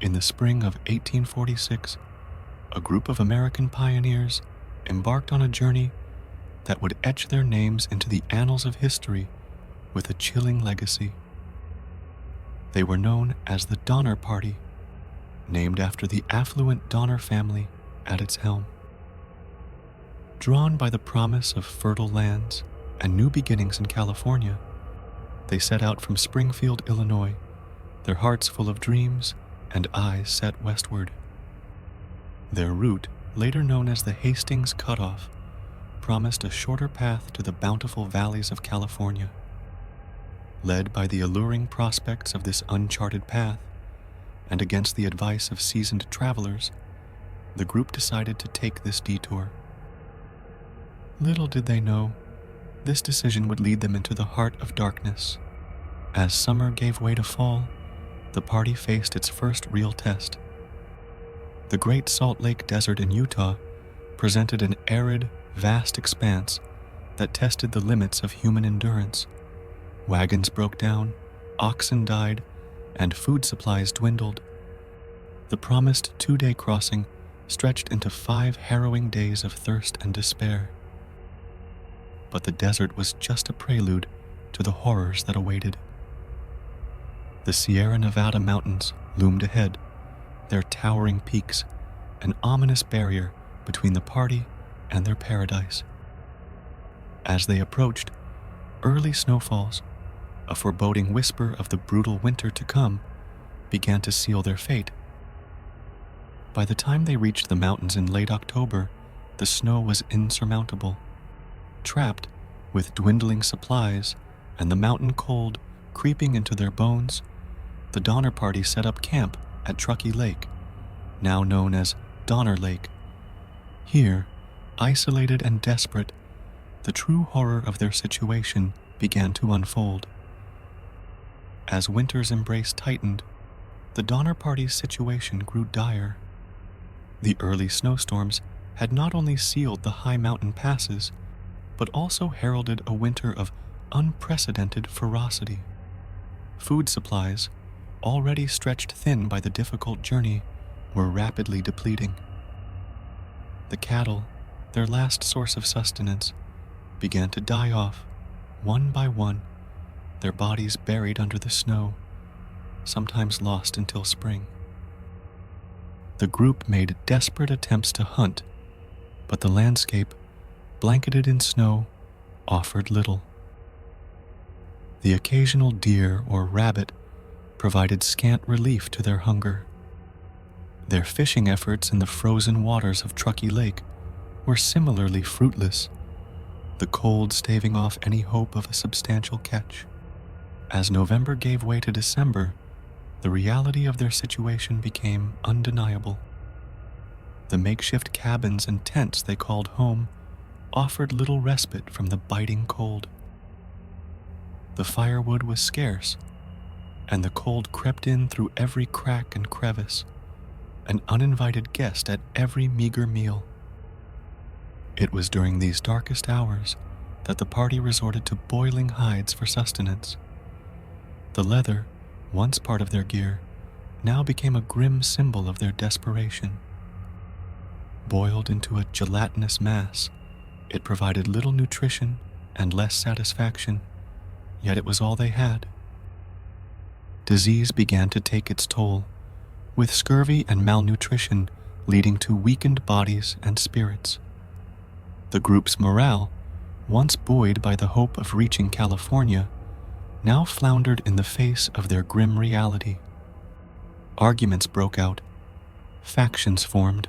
In the spring of 1846, a group of American pioneers embarked on a journey that would etch their names into the annals of history with a chilling legacy. They were known as the Donner Party, named after the affluent Donner family at its helm. Drawn by the promise of fertile lands and new beginnings in California, they set out from Springfield, Illinois, their hearts full of dreams and eyes set westward. Their route, later known as the Hastings Cutoff, promised a shorter path to the bountiful valleys of California. Led by the alluring prospects of this uncharted path, and against the advice of seasoned travelers, the group decided to take this detour. Little did they know, this decision would lead them into the heart of darkness. As summer gave way to fall, the party faced its first real test. The Great Salt Lake Desert in Utah presented an arid, vast expanse that tested the limits of human endurance. Wagons broke down, oxen died, and food supplies dwindled. The promised 2-day crossing stretched into 5 harrowing days of thirst and despair. But the desert was just a prelude to the horrors that awaited. The Sierra Nevada mountains loomed ahead, their towering peaks an ominous barrier between the party and their paradise. As they approached, early snowfalls, a foreboding whisper of the brutal winter to come, began to seal their fate. By the time they reached the mountains in late October, the snow was insurmountable. Trapped, with dwindling supplies and the mountain cold creeping into their bones, the Donner Party set up camp at Truckee Lake, now known as Donner Lake. Here, isolated and desperate, the true horror of their situation began to unfold. As winter's embrace tightened, the Donner Party's situation grew dire. The early snowstorms had not only sealed the high mountain passes, but also heralded a winter of unprecedented ferocity. Food supplies, already stretched thin by the difficult journey, were rapidly depleting. The cattle, their last source of sustenance, began to die off, one by one, their bodies buried under the snow, sometimes lost until spring. The group made desperate attempts to hunt, but the landscape, blanketed in snow, offered little. The occasional deer or rabbit provided scant relief to their hunger. Their fishing efforts in the frozen waters of Truckee Lake were similarly fruitless, the cold staving off any hope of a substantial catch. As November gave way to December, the reality of their situation became undeniable. The makeshift cabins and tents they called home offered little respite from the biting cold. The firewood was scarce, and the cold crept in through every crack and crevice, an uninvited guest at every meager meal. It was during these darkest hours that the party resorted to boiling hides for sustenance. The leather, once part of their gear, now became a grim symbol of their desperation. Boiled into a gelatinous mass, it provided little nutrition and less satisfaction, yet it was all they had. Disease began to take its toll, with scurvy and malnutrition leading to weakened bodies and spirits. The group's morale, once buoyed by the hope of reaching California, now floundered in the face of their grim reality. Arguments broke out, factions formed,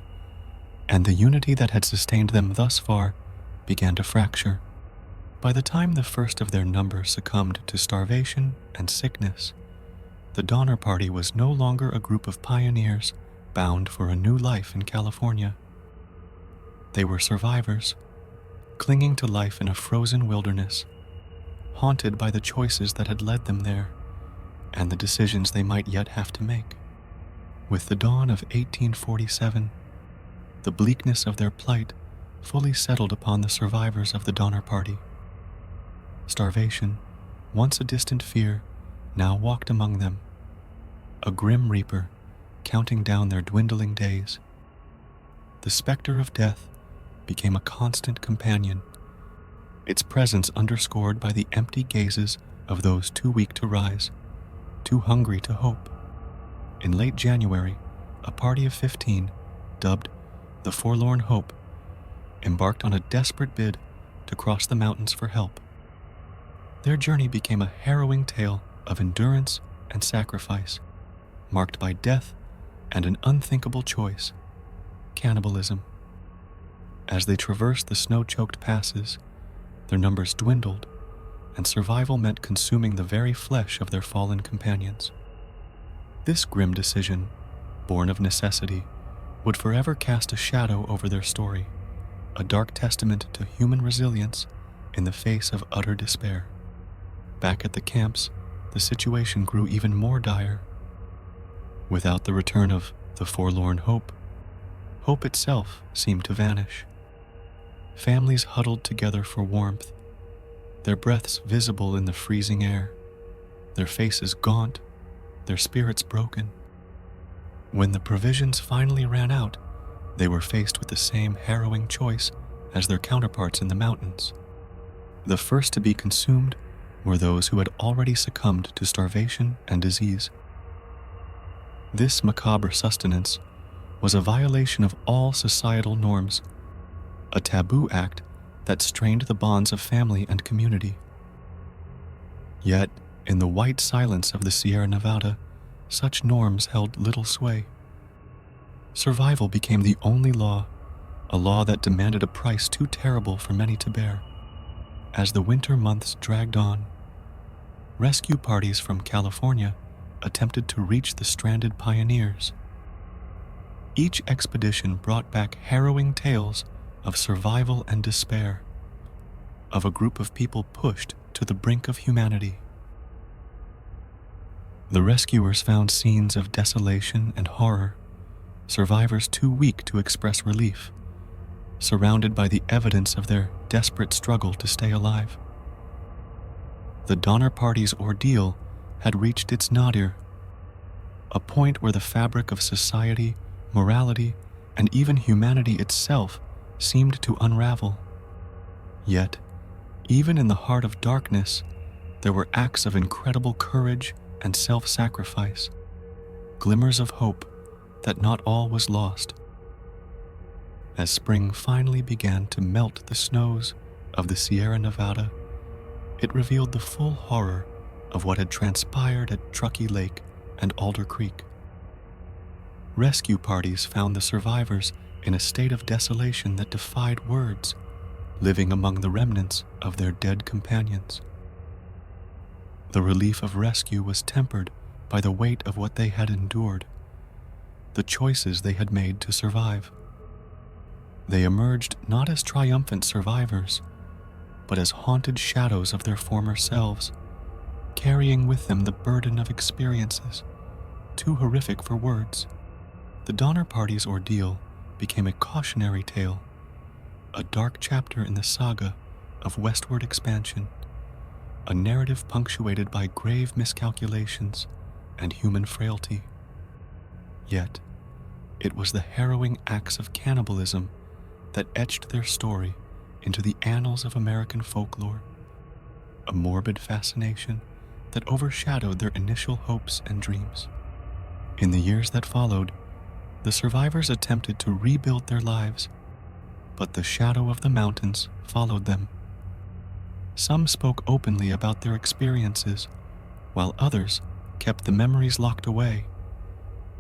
and the unity that had sustained them thus far began to fracture. By the time the first of their number succumbed to starvation and sickness, the Donner Party was no longer a group of pioneers bound for a new life in California. They were survivors, clinging to life in a frozen wilderness, haunted by the choices that had led them there, and the decisions they might yet have to make. With the dawn of 1847, the bleakness of their plight fully settled upon the survivors of the Donner Party. Starvation, once a distant fear, now walked among them, a grim reaper counting down their dwindling days. The specter of death became a constant companion, its presence underscored by the empty gazes of those too weak to rise, too hungry to hope. In late January, a party of 15, dubbed the Forlorn Hope, embarked on a desperate bid to cross the mountains for help. Their journey became a harrowing tale of endurance and sacrifice, marked by death and an unthinkable choice: cannibalism. As they traversed the snow-choked passes, their numbers dwindled, and survival meant consuming the very flesh of their fallen companions. This grim decision, born of necessity, would forever cast a shadow over their story, a dark testament to human resilience in the face of utter despair. Back at the camps, the situation grew even more dire. Without the return of the Forlorn Hope, hope itself seemed to vanish. Families huddled together for warmth, their breaths visible in the freezing air, their faces gaunt, their spirits broken. When the provisions finally ran out, they were faced with the same harrowing choice as their counterparts in the mountains. The first to be consumed were those who had already succumbed to starvation and disease. This macabre sustenance was a violation of all societal norms, a taboo act that strained the bonds of family and community. Yet, in the white silence of the Sierra Nevada, such norms held little sway. Survival became the only law, a law that demanded a price too terrible for many to bear. As the winter months dragged on, rescue parties from California attempted to reach the stranded pioneers. Each expedition brought back harrowing tales of survival and despair, of a group of people pushed to the brink of humanity. The rescuers found scenes of desolation and horror, survivors too weak to express relief, surrounded by the evidence of their desperate struggle to stay alive. The Donner Party's ordeal had reached its nadir, a point where the fabric of society, morality, and even humanity itself seemed to unravel. Yet, even in the heart of darkness, there were acts of incredible courage and self-sacrifice, glimmers of hope that not all was lost. As spring finally began to melt the snows of the Sierra Nevada, it revealed the full horror of what had transpired at Truckee Lake and Alder Creek. Rescue parties found the survivors in a state of desolation that defied words, living among the remnants of their dead companions. The relief of rescue was tempered by the weight of what they had endured, the choices they had made to survive. They emerged not as triumphant survivors, but as haunted shadows of their former selves, carrying with them the burden of experiences too horrific for words. The Donner Party's ordeal became a cautionary tale, a dark chapter in the saga of westward expansion, a narrative punctuated by grave miscalculations and human frailty. Yet, it was the harrowing acts of cannibalism that etched their story into the annals of American folklore, a morbid fascination that overshadowed their initial hopes and dreams. In the years that followed, the survivors attempted to rebuild their lives, but the shadow of the mountains followed them. Some spoke openly about their experiences, while others kept the memories locked away,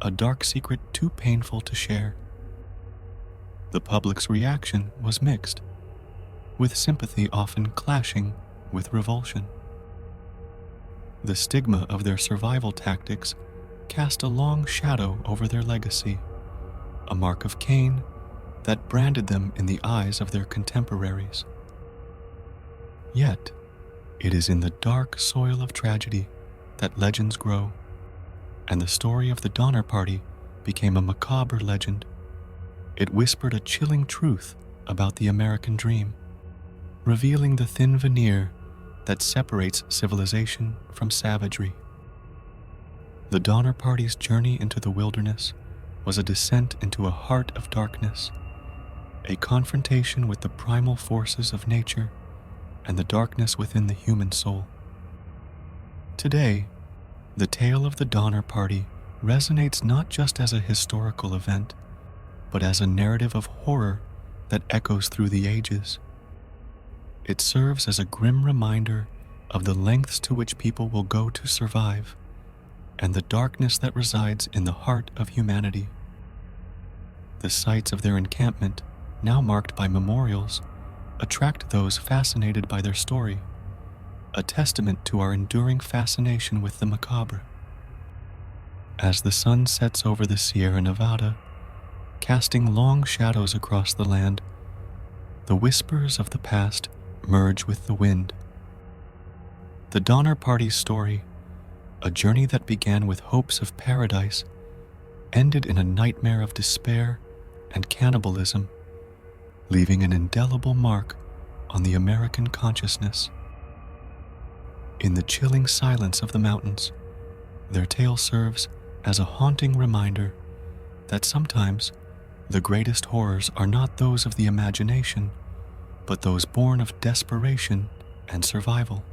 a dark secret too painful to share. The public's reaction was mixed, with sympathy often clashing with revulsion. The stigma of their survival tactics cast a long shadow over their legacy, a mark of Cain that branded them in the eyes of their contemporaries. Yet, it is in the dark soil of tragedy that legends grow, and the story of the Donner Party became a macabre legend. It whispered a chilling truth about the American dream, revealing the thin veneer that separates civilization from savagery. The Donner Party's journey into the wilderness was a descent into a heart of darkness, a confrontation with the primal forces of nature and the darkness within the human soul. Today, the tale of the Donner Party resonates not just as a historical event, but as a narrative of horror that echoes through the ages. It serves as a grim reminder of the lengths to which people will go to survive, and the darkness that resides in the heart of humanity. The sites of their encampment, now marked by memorials, attract those fascinated by their story, a testament to our enduring fascination with the macabre. As the sun sets over the Sierra Nevada, casting long shadows across the land, the whispers of the past merge with the wind. The Donner Party's story, a journey that began with hopes of paradise, ended in a nightmare of despair and cannibalism, leaving an indelible mark on the American consciousness. In the chilling silence of the mountains, their tale serves as a haunting reminder that sometimes the greatest horrors are not those of the imagination, but those born of desperation and survival.